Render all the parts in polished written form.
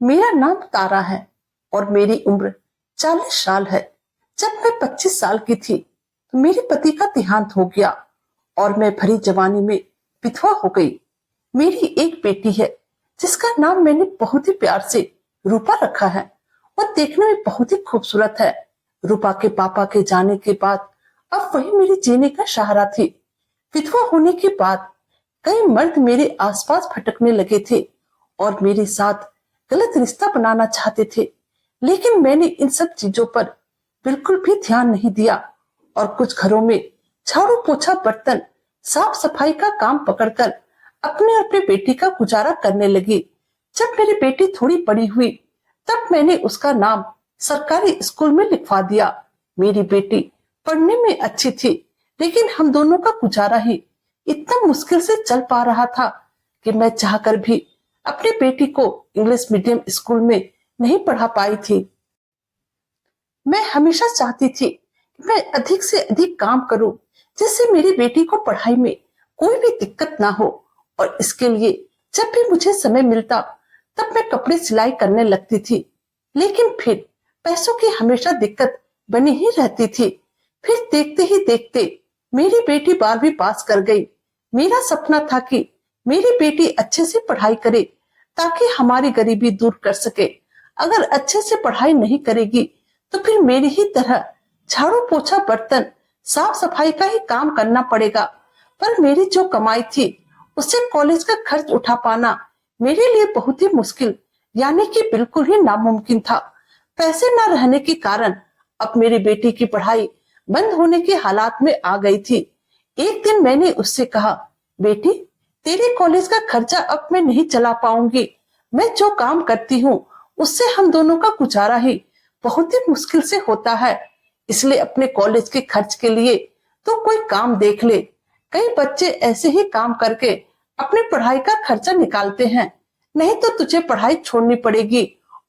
मेरा नाम तारा है और मेरी उम्र 40 साल है। जब मैं 25 साल की थी तो मेरे पति का देहांत हो गया और मैं भरी जवानी में विधवा हो गई। मेरी एक बेटी है जिसका नाम मैंने बहुत ही प्यार से रूपा रखा है। वो देखने में बहुत ही खूबसूरत है। रूपा के पापा के जाने के बाद अब वही मेरे जीने का सहारा थी। विधवा होने के बाद कई मर्द मेरे आसपास भटकने लगे थे और मेरे साथ गलत रिश्ता बनाना चाहते थे, लेकिन मैंने इन सब चीजों पर बिल्कुल भी ध्यान नहीं दिया और कुछ घरों में झाड़ू पोछा बर्तन साफ सफाई का काम पकड़कर अपने अपने बेटी का गुजारा करने लगी। जब मेरी बेटी थोड़ी बड़ी हुई तब मैंने उसका नाम सरकारी स्कूल में लिखवा दिया। मेरी बेटी पढ़ने में अच्छी थी, लेकिन हम दोनों का गुजारा ही इतना मुश्किल से चल पा रहा था कि मैं चाहकर भी अपनी बेटी को इंग्लिश मीडियम स्कूल में नहीं पढ़ा पाई थी। मैं हमेशा चाहती थी कि मैं अधिक से अधिक काम करूं, जिससे मेरी बेटी को पढ़ाई में कोई भी दिक्कत ना हो। और इसके लिए जब भी मुझे समय मिलता तब मैं कपड़े सिलाई करने लगती थी, लेकिन फिर पैसों की हमेशा दिक्कत बनी ही रहती थी। फिर देखते ही देखते मेरी बेटी 12वीं पास कर गई। मेरा सपना था कि मेरी बेटी अच्छे से पढ़ाई करे ताकि हमारी गरीबी दूर कर सके। अगर अच्छे से पढ़ाई नहीं करेगी तो फिर मेरी ही तरह झाड़ू पोछा बर्तन साफ सफाई का ही काम करना पड़ेगा। पर मेरी जो कमाई थी उससे कॉलेज का खर्च उठा पाना मेरे लिए बहुत ही मुश्किल, यानी कि बिल्कुल ही नामुमकिन था। पैसे न रहने के कारण अब मेरी बेटी की पढ़ाई बंद होने के हालात में आ गई थी। एक दिन मैंने उससे कहा, बेटी तेरे कॉलेज का खर्चा अब मैं नहीं चला पाऊंगी। मैं जो काम करती हूँ उससे हम दोनों का गुजारा ही बहुत ही मुश्किल से होता है, इसलिए अपने कॉलेज के खर्च के लिए तो कोई काम देख ले। कई बच्चे ऐसे ही काम करके अपनी पढ़ाई का खर्चा निकालते हैं, नहीं तो तुझे पढ़ाई छोड़नी पड़ेगी।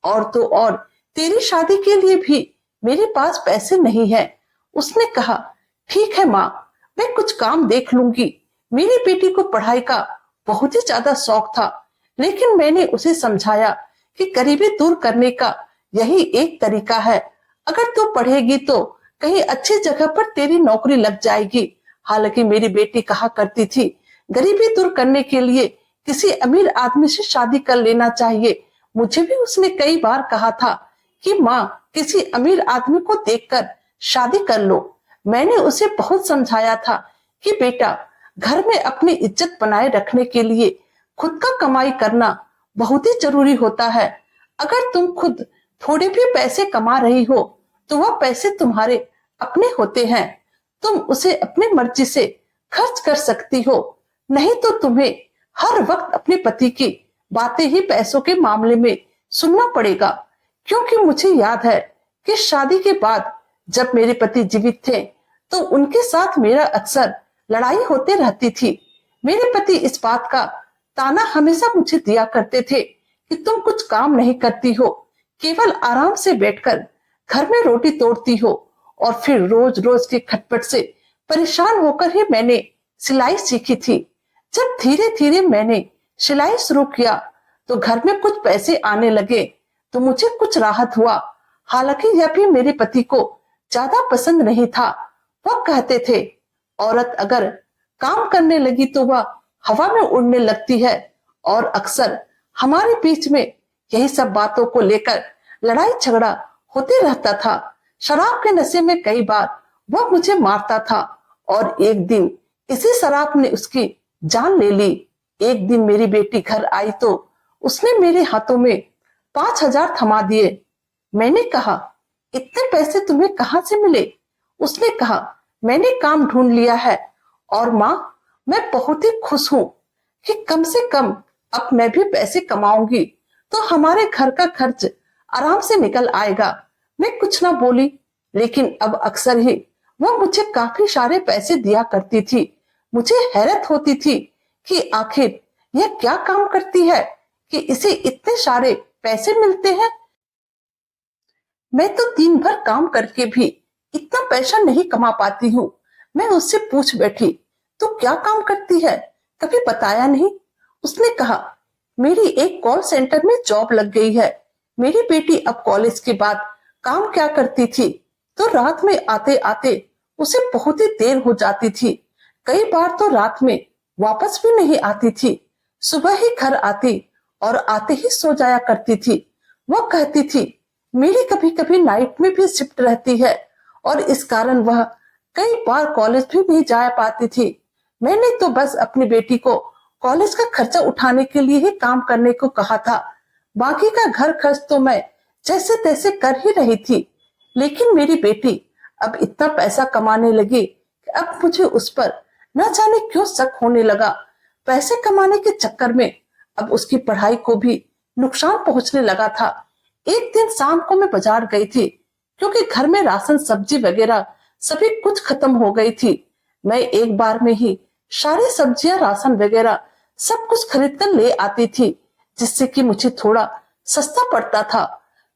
और तो और तेरी शादी के लिए भी मेरे पास पैसे नहीं है। उसने कहा, ठीक है माँ, मैं कुछ काम देख लूंगी। मेरी बेटी को पढ़ाई का बहुत ही ज्यादा शौक था, लेकिन मैंने उसे समझाया कि गरीबी दूर करने का यही एक तरीका है। अगर तू पढ़ेगी तो कहीं अच्छी जगह पर तेरी नौकरी लग जाएगी। हालांकि मेरी बेटी कहा करती थी, गरीबी दूर करने के लिए किसी अमीर आदमी से शादी कर लेना चाहिए। मुझे भी उसने कई बार कहा था कि माँ, किसी अमीर आदमी को देखकर शादी कर लो। मैंने उसे बहुत समझाया था कि बेटा, घर में अपनी इज्जत बनाए रखने के लिए खुद का कमाई करना बहुत ही जरूरी होता है। अगर तुम खुद थोड़े भी पैसे कमा रही हो तो वह पैसे तुम्हारे अपने होते हैं। तुम उसे अपनी मर्जी से खर्च कर सकती हो, नहीं तो तुम्हें हर वक्त अपने पति की बातें ही पैसों के मामले में सुनना पड़ेगा। क्योंकि मुझे याद है कि शादी के बाद जब मेरे पति जीवित थे तो उनके साथ मेरा अक्सर लड़ाई होते रहती थी। मेरे पति इस बात का ताना हमेशा मुझे दिया करते थे कि तुम कुछ काम नहीं करती हो, केवल आराम से बैठकर घर में रोटी तोड़ती हो। और फिर रोज रोज के खटपट से परेशान होकर ही मैंने सिलाई सीखी थी। जब धीरे धीरे मैंने सिलाई शुरू किया तो घर में कुछ पैसे आने लगे तो मुझे कुछ राहत हुआ। हालांकि यह भी मेरे पति को ज्यादा पसंद नहीं था। वह कहते थे, औरत अगर काम करने लगी तो वह हवा में उड़ने लगती है। और अक्सर हमारे बीच में यही सब बातों को लेकर लड़ाई झगड़ा होते रहता था। शराब के नशे में कई बार वह मुझे मारता था और एक दिन इसी शराब ने उसकी जान ले ली। एक दिन मेरी बेटी घर आई तो उसने मेरे हाथों में 5,000 थमा दिए। मैंने कहा, इतने पैसे तुम्हें कहां से मिले? उसने कहा, मैंने काम ढूंढ लिया है और माँ, मैं बहुत ही खुश हूँ कि कम से कम अब मैं भी पैसे कमाऊंगी तो हमारे घर का खर्च आराम से निकल आएगा। मैं कुछ ना बोली, लेकिन अब अक्सर ही वह मुझे काफी सारे पैसे दिया करती थी। मुझे हैरत होती थी कि आखिर यह क्या काम करती है कि इसे इतने सारे पैसे मिलते हैं। मैं तो दिन भर काम करके भी इतना पैसा नहीं कमा पाती हूँ। मैं उससे पूछ बैठी, तो क्या काम करती है, कभी बताया नहीं। उसने कहा, मेरी एक कॉल सेंटर में जॉब लग गई है। मेरी बेटी अब कॉलेज के बाद काम क्या करती थी, तो रात में आते आते उसे बहुत ही देर हो जाती थी। कई बार तो रात में वापस भी नहीं आती थी, सुबह ही घर आती और आते ही सो जाया करती थी। वह कहती थी मेरी कभी कभी नाइट में भी शिफ्ट रहती है और इस कारण वह कई बार कॉलेज भी नहीं जा पाती थी। मैंने तो बस अपनी बेटी को कॉलेज का खर्चा उठाने के लिए ही काम करने को कहा था। बाकी का घर खर्च तो मैं जैसे तैसे कर ही रही थी। लेकिन मेरी बेटी अब इतना पैसा कमाने लगी कि अब मुझे उस पर न जाने क्यों शक होने लगा। पैसे कमाने के चक्कर में अब उसकी पढ़ाई को भी नुकसान पहुंचने लगा था। एक दिन शाम को मैं बाजार गई थी, क्योंकि घर में राशन सब्जी वगैरह सभी कुछ खत्म हो गई थी। मैं एक बार में ही सारी सब्जियां राशन वगैरह सब कुछ खरीद कर ले आती थी, जिससे कि मुझे थोड़ा सस्ता पड़ता था।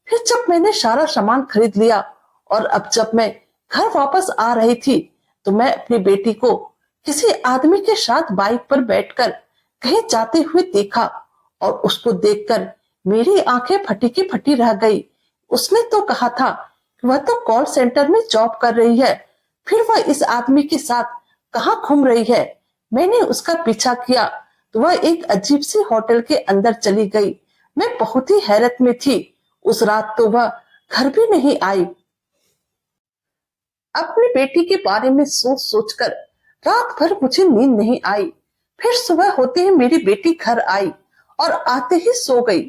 फिर जब मैंने सारा सामान खरीद लिया और अब जब मैं घर वापस आ रही थी, तो मैं अपनी बेटी को किसी आदमी के साथ बाइक पर बैठकर कहीं जाते हुए देखा और उसको देखकर मेरी आंखें फटी की फटी रह गई। उसने तो कहा था कि वह तो कॉल सेंटर में जॉब कर रही है, फिर वह इस आदमी के साथ कहाँ घूम रही है। मैंने उसका पीछा किया तो वह एक अजीब सी होटल के अंदर चली गई। मैं बहुत ही हैरत में थी। उस रात तो वह घर भी नहीं आई। अपनी बेटी के बारे में सोच सोचकर रात भर मुझे नींद नहीं आई। फिर सुबह होते ही मेरी बेटी घर आई और आते ही सो गई।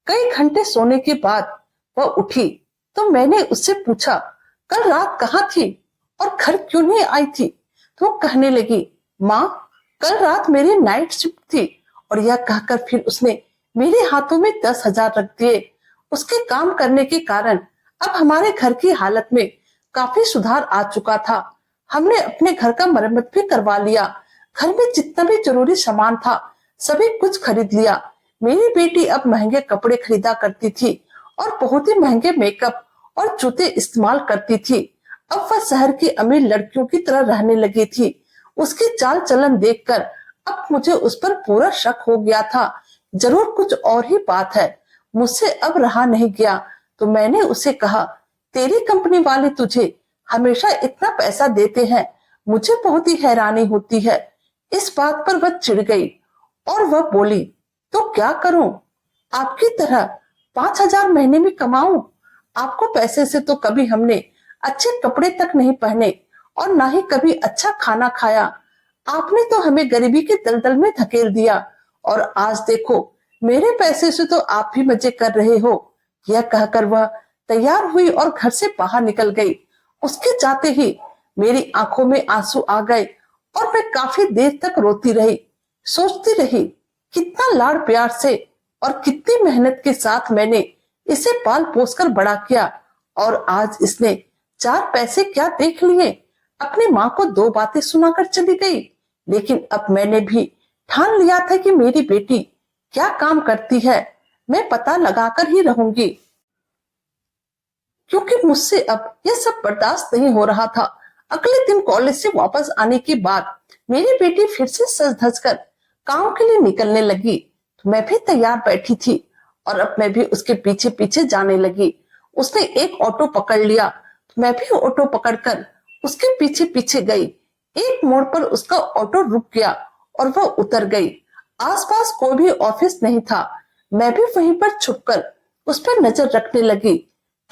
कई घंटे सोने के बाद वह उठी तो मैंने उससे पूछा कल रात कहाँ थी और घर क्यों नहीं आई थी। तो वो कहने लगी माँ, कल रात मेरी नाइट शिफ्ट थी। और यह कहकर फिर उसने मेरे हाथों में 10,000 रख दिए। उसके काम करने के कारण अब हमारे घर की हालत में काफी सुधार आ चुका था। हमने अपने घर का मरम्मत भी करवा लिया। घर में जितना भी जरूरी सामान था सभी कुछ खरीद लिया। मेरी बेटी अब महंगे कपड़े खरीदा करती थी और बहुत ही महंगे मेकअप और जूते इस्तेमाल करती थी। अब वह शहर की अमीर लड़कियों की तरह रहने लगी थी। उसकी चाल चलन देखकर अब मुझे उस पर पूरा शक हो गया था। जरूर कुछ और ही बात है। मुझसे अब रहा नहीं गया तो मैंने उसे कहा तेरी कंपनी वाले तुझे हमेशा इतना पैसा देते हैं, मुझे बहुत ही हैरानी होती है। इस बात पर वह चिढ़ गई और वह बोली तो क्या करूं, आपकी तरह 5,000 महीने में कमाऊं। आपको पैसे से तो कभी हमने अच्छे कपड़े तक नहीं पहने और ना ही कभी अच्छा खाना खाया। आपने तो हमें गरीबी के दलदल में धकेल दिया और आज देखो मेरे पैसे से तो आप भी मजे कर रहे हो। यह कहकर वह तैयार हुई और घर से बाहर निकल गई। उसके जाते ही मेरी आंखों में आंसू आ गए और मैं काफी देर तक रोती रही, सोचती रही कितना लाड़ प्यार से और कितनी मेहनत के साथ मैंने इसे पाल पोस कर बड़ा किया और आज इसने 4 पैसे क्या देख लिए। अपनी माँ को 2 बातें सुनाकर चली गई। लेकिन अब मैंने भी ठान लिया था कि मेरी बेटी क्या काम करती है मैं पता लगाकर ही रहूंगी, क्योंकि मुझसे अब यह सब बर्दाश्त नहीं हो रहा था। अगले दिन कॉलेज से वापस आने के बाद मेरी बेटी फिर से सज धज कर काम के लिए निकलने लगी तो मैं भी तैयार बैठी थी और अब मैं भी उसके पीछे पीछे जाने लगी। उसने एक ऑटो पकड़ लिया तो मैं भी ऑटो पकड़कर उसके पीछे पीछे गई। एक मोड़ पर उसका ऑटो रुक गया और वह उतर गई। आसपास कोई भी ऑफिस नहीं था। मैं भी वहीं पर छुपकर उस पर नजर रखने लगी।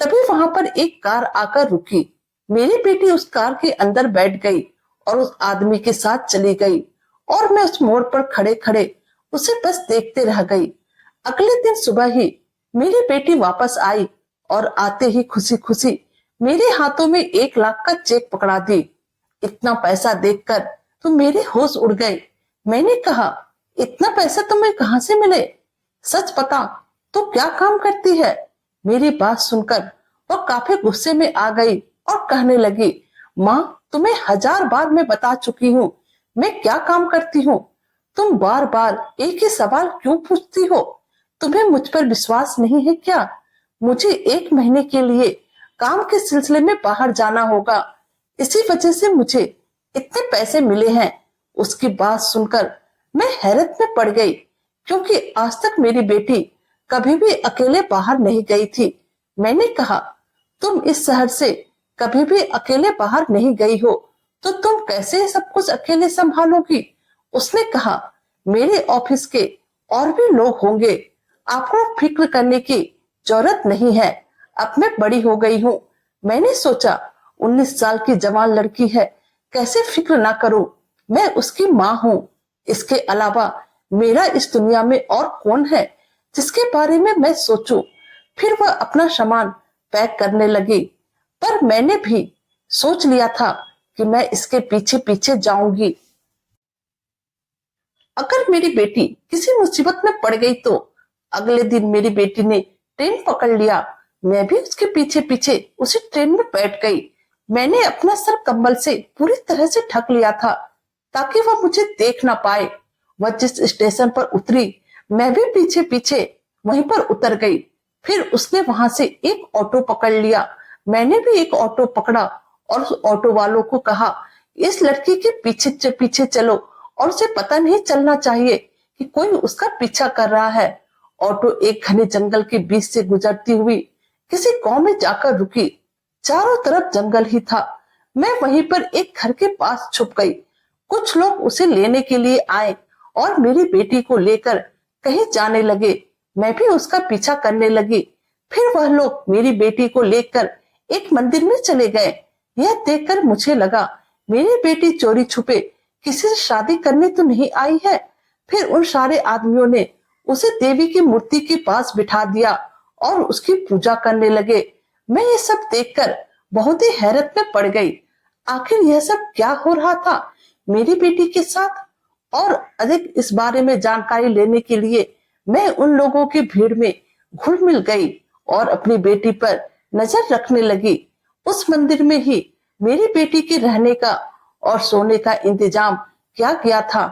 तभी वहां पर एक कार आकर रुकी। मेरी बेटी उस कार के अंदर बैठ गई और उस आदमी के साथ चली गई और मैं उस मोड़ पर खड़े खड़े उसे बस देखते रह गई। अगले दिन सुबह ही मेरी बेटी वापस आई और आते ही खुशी खुशी मेरे हाथों में 1 लाख का चेक पकड़ा दी। इतना पैसा देखकर तो मेरे होश उड़ गए। मैंने कहा इतना पैसा तुम्हें कहां से मिले, सच बता तो क्या काम करती है। मेरी बात सुनकर वह काफी गुस्से में आ गई और कहने लगी माँ, तुम्हें 1000 बार मैं बता चुकी हूँ मैं क्या काम करती हूँ। तुम बार बार एक ही सवाल क्यों पूछती हो। तुम्हें मुझ पर विश्वास नहीं है क्या। मुझे 1 महीने के लिए काम के सिलसिले में बाहर जाना होगा, इसी वजह से मुझे इतने पैसे मिले हैं। उसकी बात सुनकर मैं हैरत में पड़ गई। क्योंकि आज तक मेरी बेटी कभी भी अकेले बाहर नहीं गई थी। मैंने कहा, तुम इस शहर से कभी भी अकेले बाहर नहीं गई हो, तो तुम कैसे सब कुछ अकेले संभालोगी? उसने कहा, मेरे ऑफिस के और भी लोग होंगे, आपको फिक्र करने की जरूरत नहीं है। अब मैं बड़ी हो गई हूँ। मैंने सोचा 19 साल की जवान लड़की है, कैसे फिक्र ना करूं? मैं उसकी माँ हूँ। इसके अलावा मेरा इस दुनिया में और कौन है जिसके बारे में मैं सोचूं? फिर वह अपना सामान पैक करने लगी, पर मैंने भी सोच लिया था कि मैं इसके पीछे पीछे जाऊंगी। अगर मेरी बेटी किसी मुसीबत में पड़ गई तो अगले दिन मेरी बेटी ने ट्रेन पकड़ लिया। मैं भी उसके पीछे पीछे उसी ट्रेन में बैठ गई। मैंने अपना सर कंबल से पूरी तरह से ढक लिया था ताकि वह मुझे देख ना पाए। वह जिस स्टेशन पर उतरी, मैं भी पीछे पीछे वहीं पर उतर गई। फिर उसने वहां से एक ऑटो पकड़ लिया। मैंने भी एक ऑटो पकड़ा और उस ऑटो वालों को कहा, इस लड़की के पीछे पीछे चलो और उसे पता नहीं चलना चाहिए कि कोई उसका पीछा कर रहा है। ऑटो एक घने जंगल के बीच से गुजरती हुई किसी गांव में जाकर रुकी। चारों तरफ जंगल ही था। मैं वहीं पर एक घर के पास छुप गई। कुछ लोग उसे लेने के लिए आए और मेरी बेटी को लेकर कहीं जाने लगे। मैं भी उसका पीछा करने लगी। फिर वह लोग मेरी बेटी को लेकर एक मंदिर में चले गए। यह देखकर मुझे लगा, मेरी बेटी चोरी छुपे किसी से शादी करने तो नहीं आई है। फिर उन सारे आदमियों ने उसे देवी की मूर्ति के पास बिठा दिया और उसकी पूजा करने लगे। मैं ये सब देखकर बहुत ही हैरत में पड़ गई। आखिर यह सब क्या हो रहा था मेरी बेटी के साथ? और अधिक इस बारे में जानकारी लेने के लिए मैं उन लोगों की भीड़ में घुल मिल गई और अपनी बेटी पर नजर रखने लगी। उस मंदिर में ही मेरी बेटी के रहने का और सोने का इंतजाम किया गया था।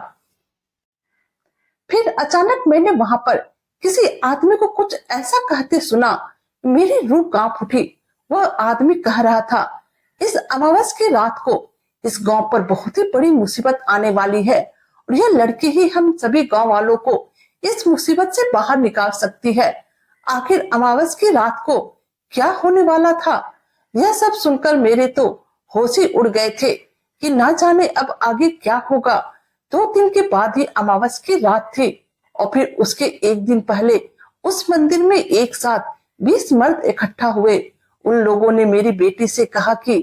फिर अचानक मैंने वहां पर किसी आदमी को कुछ ऐसा कहते सुना, मेरी रूह कांप उठी। वह आदमी कह रहा था, इस अमावस की रात को इस गांव पर बहुत ही बड़ी मुसीबत आने वाली है और यह लड़की ही हम सभी गांव वालों को इस मुसीबत से बाहर निकाल सकती है। आखिर अमावस की रात को क्या होने वाला था? यह सब सुनकर मेरे तो होश ही उड़ गए थे कि ना जाने अब आगे क्या होगा। 2 दिन के बाद ही अमावस की रात थी और फिर उसके एक दिन पहले उस मंदिर में एक साथ 20 मर्द इकट्ठा हुए। उन लोगों ने मेरी बेटी से कहा कि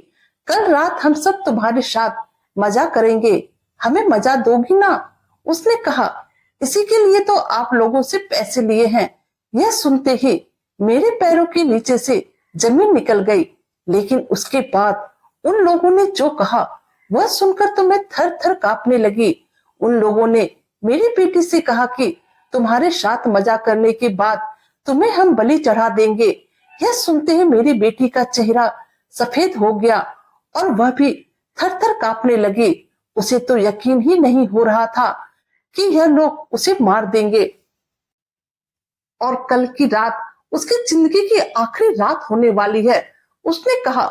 कल रात हम सब तुम्हारे साथ मजा करेंगे, हमें मजा दोगी ना? उसने कहा, इसी के लिए तो आप लोगों से पैसे लिए हैं। यह सुनते ही मेरे पैरों के नीचे से जमीन निकल गई। लेकिन उसके बाद उन लोगों ने जो कहा वह सुनकर तो मैं थर थर कांपने लगी। उन लोगों ने मेरी बेटी से कहा कि तुम्हारे साथ मजा करने के बाद तुम्हें हम बलि चढ़ा देंगे। यह सुनते ही मेरी बेटी का चेहरा सफेद हो गया और वह भी थर थर कांपने लगी। उसे तो यकीन ही नहीं हो रहा था कि यह लोग उसे मार देंगे और कल की रात उसकी जिंदगी की आखिरी रात होने वाली है। उसने कहा,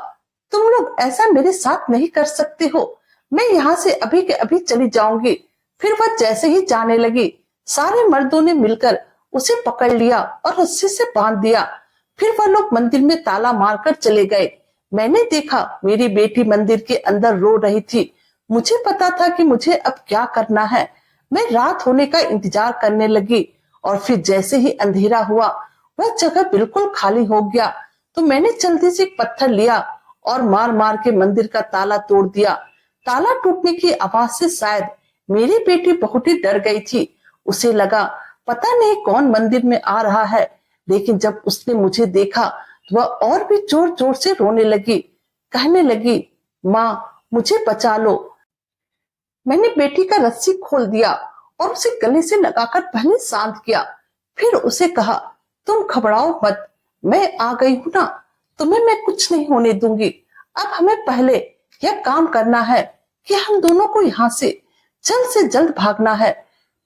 तुम लोग ऐसा मेरे साथ नहीं कर सकते हो, मैं यहाँ से अभी के अभी चली जाऊंगी। फिर वह जैसे ही जाने लगी, सारे मर्दों ने मिलकर उसे पकड़ लिया और रस्सी से बांध दिया। फिर वह लोग मंदिर में ताला मारकर चले गए। मैंने देखा मेरी बेटी मंदिर के अंदर रो रही थी। मुझे पता था कि मुझे अब क्या करना है। मैं रात होने का इंतजार करने लगी और फिर जैसे ही अंधेरा हुआ वह जगह बिल्कुल खाली हो गया तो मैंने जल्दी से एक पत्थर लिया और मार मार के मंदिर का ताला तोड़ दिया। ताला टूटने की आवाज से शायद मेरी बेटी बहुत ही डर गई थी। उसे लगा पता नहीं कौन मंदिर में आ रहा है, लेकिन जब उसने मुझे देखा तो वह और भी जोर जोर से रोने लगी, कहने लगी, माँ मुझे बचा लो। मैंने बेटी का रस्सी खोल दिया और उसे गले से लगाकर पहले शांत किया। फिर उसे कहा, तुम घबराओ मत, मैं आ गई हूं ना, तुम्हें मैं कुछ नहीं होने दूंगी। अब हमें पहले यह काम करना है कि हम दोनों को यहाँ से जल्द भागना है।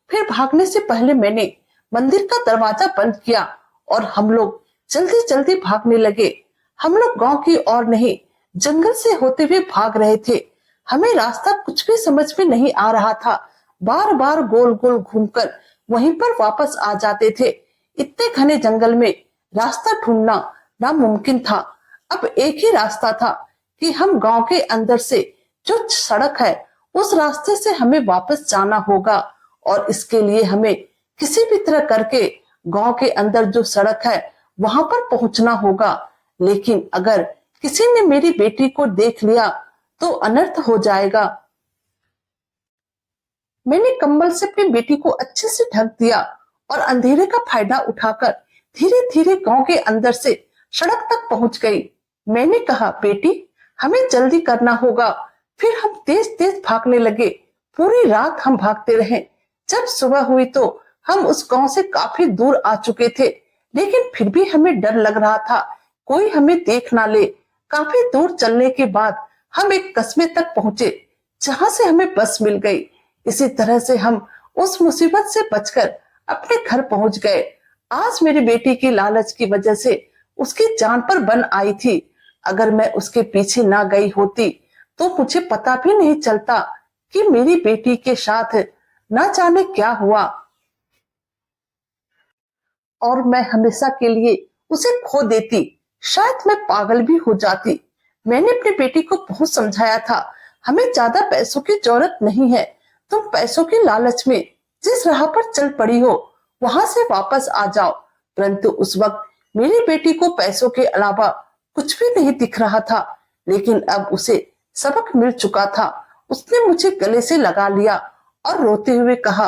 फिर भागने से पहले मैंने मंदिर का दरवाजा बंद किया और हम लोग जल्दी जल्दी भागने लगे। हम लोग गांव की ओर नहीं, जंगल से होते हुए भाग रहे थे। हमें रास्ता कुछ भी समझ में नहीं आ रहा था। बार बार गोल गोल घूमकर वहीं पर वापस आ जाते थे। इतने घने जंगल में रास्ता ढूंढना नामुमकिन था। अब एक ही रास्ता था कि हम गांव के अंदर से जो सड़क है उस रास्ते से हमें वापस जाना होगा, और इसके लिए हमें किसी भी तरह करके गांव के अंदर जो सड़क है वहां पर पहुंचना होगा। लेकिन अगर किसी ने मेरी बेटी को देख लिया तो अनर्थ हो जाएगा। मैंने कंबल से अपनी बेटी को अच्छे से ढक दिया और अंधेरे का फायदा उठाकर धीरे धीरे गांव के अंदर से सड़क तक पहुंच गई। मैंने कहा, बेटी हमें जल्दी करना होगा। फिर हम तेज तेज भागने लगे। पूरी रात हम भागते रहे। जब सुबह हुई तो हम उस गांव से काफी दूर आ चुके थे, लेकिन फिर भी हमें डर लग रहा था कोई हमें देख ना ले। काफी दूर चलने के बाद हम एक कस्बे तक पहुंचे जहां से हमें बस मिल गई। इसी तरह से हम उस मुसीबत से बचकर अपने घर पहुंच गए। आज मेरी बेटी की लालच की वजह से उसकी जान पर बन आई थी। अगर मैं उसके पीछे ना गई होती तो मुझे पता भी नहीं चलता कि मेरी बेटी के साथ ना जाने क्या हुआ, और मैं हमेशा के लिए उसे खो देती। शायद मैं पागल भी हो जाती। मैंने अपनी बेटी को बहुत समझाया था, हमें ज्यादा पैसों की जरूरत नहीं है। तुम पैसों की लालच में जिस राह पर चल पड़ी हो वहां से वापस आ जाओ। परंतु उस वक्त मेरी बेटी को पैसों के अलावा कुछ भी नहीं दिख रहा था। लेकिन अब उसे सबक मिल चुका था। उसने मुझे गले से लगा लिया और रोते हुए कहा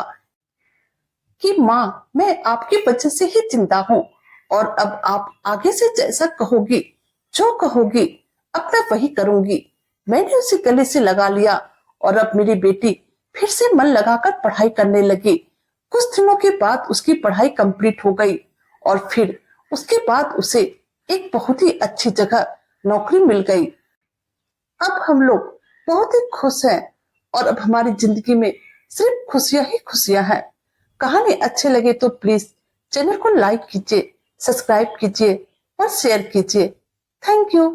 कि माँ, मैं आपकी वजह से ही जिंदा हूँ, और अब आप आगे से जैसा कहोगी, जो कहोगी, अब मैं वही करूंगी। मैंने उसे गले से लगा लिया और अब मेरी बेटी फिर से मन लगाकर पढ़ाई करने लगी। कुछ दिनों के बाद उसकी पढ़ाई कंप्लीट हो गई और फिर उसके बाद उसे एक बहुत ही अच्छी जगह नौकरी मिल गई। अब हम लोग बहुत ही खुश हैं और अब हमारी जिंदगी में सिर्फ खुशियां ही खुशियां हैं। कहानी अच्छे लगे तो प्लीज चैनल को लाइक कीजिए, सब्सक्राइब कीजिए और शेयर कीजिए। Thank you.